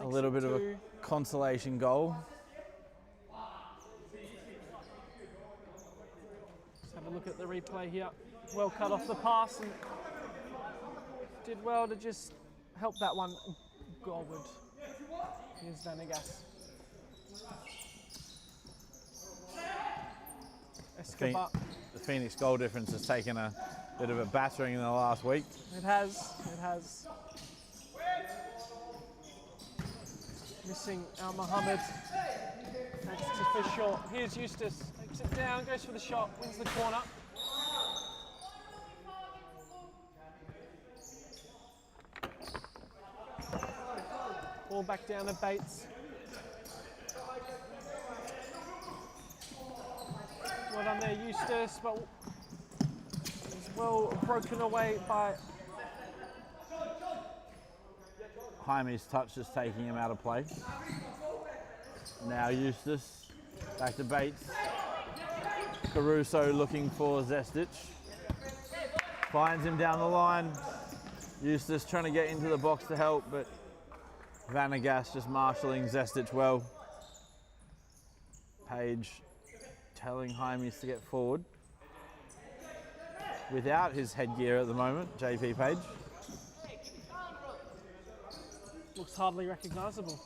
A little bit of a consolation goal. Let's have a look at the replay here. Well cut off the pass and did well to just help that one goalward. Here's Vanegas. Escobar. The Phoenix goal difference has taken a bit of a battering in the last week. It has. Missing Al Mohammed. That's for short. Here's Eustace. Takes it down, goes for the shot, wins the corner. Ball back down to Bates. Well done there, Eustace, but as well broken away by Jaime's touch just taking him out of play. Now Eustace, back to Bates. Caruso looking for Zestic. Finds him down the line. Eustace trying to get into the box to help, but Vanegas just marshalling Zestic well. Page telling Jaimes to get forward. Without his headgear at the moment, JP Page. Looks hardly recognisable.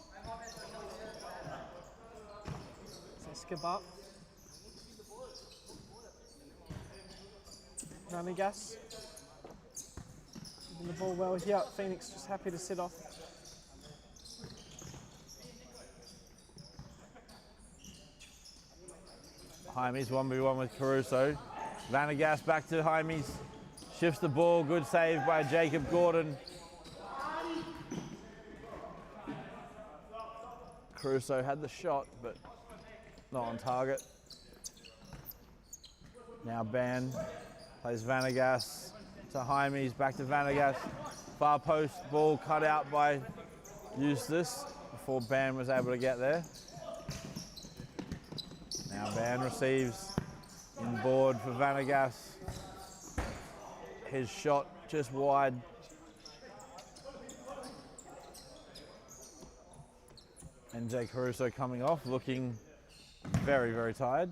Escobar. Vanegas. Moving the ball well here. Phoenix just happy to sit off. Jaimes 1v1 with Caruso. Vanegas back to Jaimes. Shifts the ball. Good save by Jacob Gordon. Caruso had the shot, but not on target. Now Ban plays Vanegas to Jaimes. Back to Vanegas. Far post ball cut out by Eustace before Ban was able to get there. Now Ban receives in board for Vanegas. His shot just wide. And Jay Caruso coming off, looking very, very tired.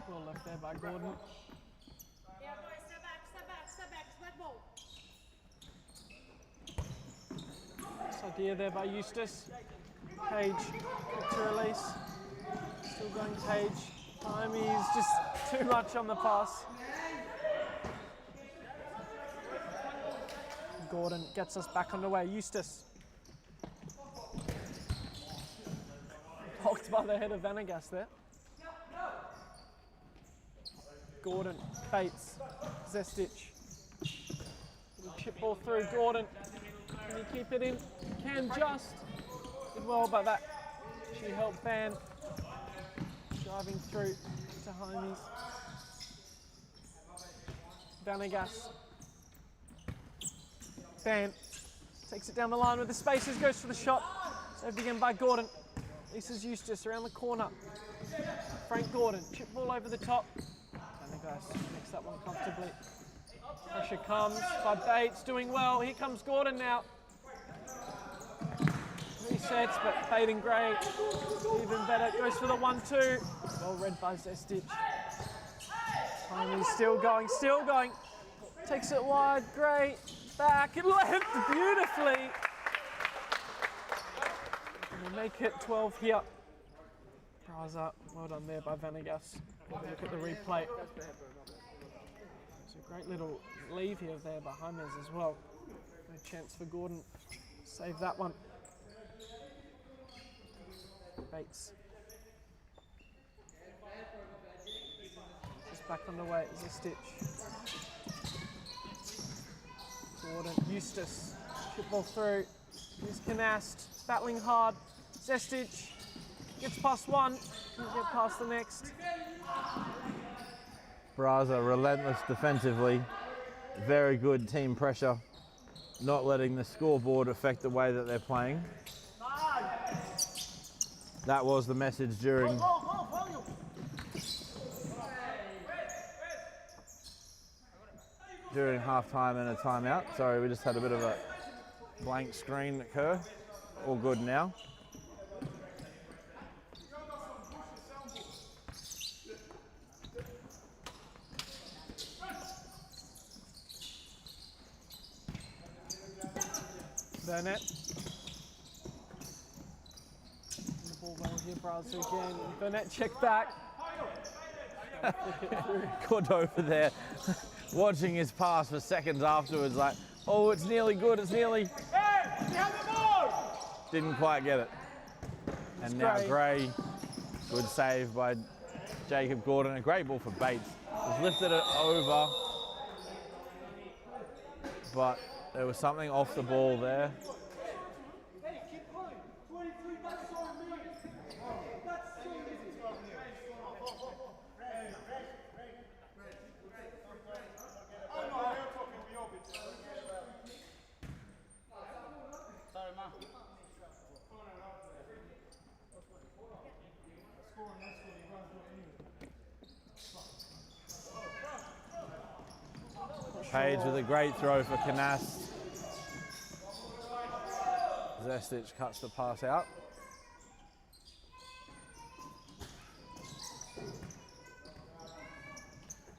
Well left there by Gordon. Nice idea there by Eustace. Page, quick to release. Still going Page. Jaimes just too much on the pass. Gordon gets us back underway. Eustace. Blocked by the head of Vanegas there. Gordon, Bates, Zestic. Little chip ball through. Gordon. Can he keep it in? Can just. Did well by that. She helped Ban. Driving through to Jaimes. Vanegas. Ban takes it down the line with the spaces, goes for the shot. Saved again by Gordon. This is Eustace around the corner. Frank Gordon, chip ball over the top. Vanegas makes that one comfortably. Pressure comes by Bates, doing well. Here comes Gordon now. Resets, but fading grey, even better. Goes for the 1-2. Well read by Zestic. Jaimes still going, still going. Takes it wide, Gray, back and left beautifully. And we make it 12 here. Braza, well done there by Vanegas. Have a look at the replay. It's a great little leave here there by Jaimes as well. No chance for Gordon. Save that one. Bates. Just back on the way, Zestic. Gordon, Eustace, chip ball through. Here's Canast, battling hard. Zestic gets past one, can't get past the next. Braza relentless defensively. Very good team pressure. Not letting the scoreboard affect the way that they're playing. That was the message during half-time and a timeout. Sorry, we just had a bit of a blank screen occur. All good now. Burnett. The ball well here, Braza again. Burnett check back. Good over there. Watching his pass for seconds afterwards, like, oh, it's nearly good, it's nearly. Hey, you have the ball! Didn't quite get it. And now Gray, good save by Jacob Gordon. A great ball for Bates. He's lifted it over, but there was something off the ball there. Page with a great throw for Canast. Zestic cuts the pass out.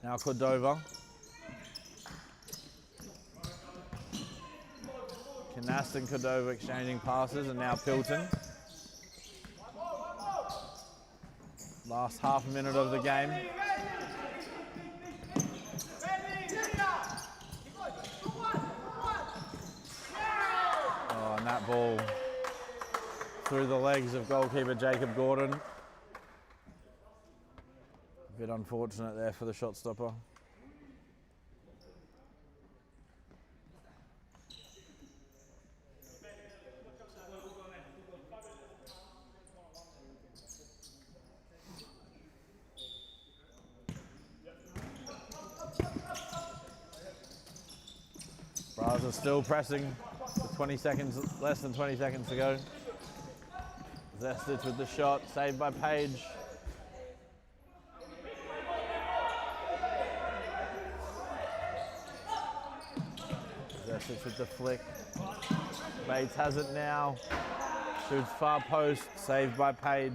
Now Cordova. Canast and Cordova exchanging passes, and now Pilton. Last half a minute of the game. Oh, and that ball through the legs of goalkeeper Jacob Gordon. A bit unfortunate there for the shot stopper. Braza still pressing with 20 seconds, less than 20 seconds to go. Zestic with the shot, saved by Page. Zestic with the flick. Bates has it now. Shoots far post, saved by Page.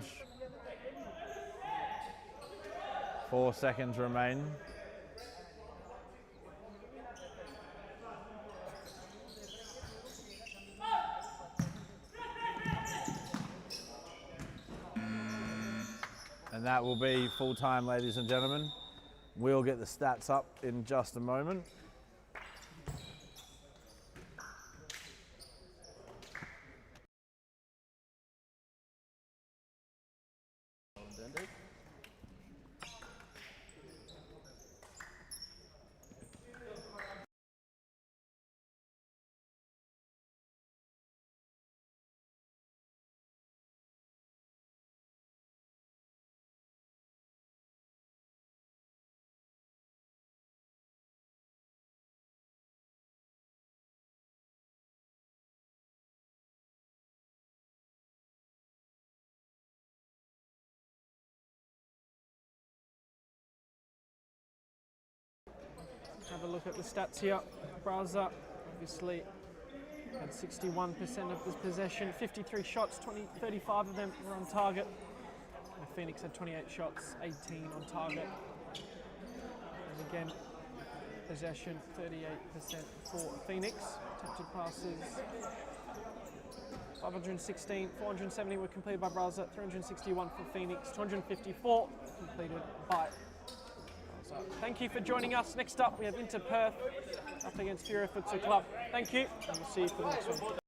4 seconds remain. And that will be full time, ladies and gentlemen. We'll get the stats up in just a moment. Have a look at the stats here. Braza obviously had 61% of the possession, 53 shots, 35 of them were on target. And Phoenix had 28 shots, 18 on target. And again, possession 38% for Phoenix. Attempted passes 516, 470 were completed by Braza, 361 for Phoenix, 254 completed by Braza. Thank you for joining us. Next up, we have Inter Perth up against Fury Futsal Club. Thank you, and we'll see you for the next one.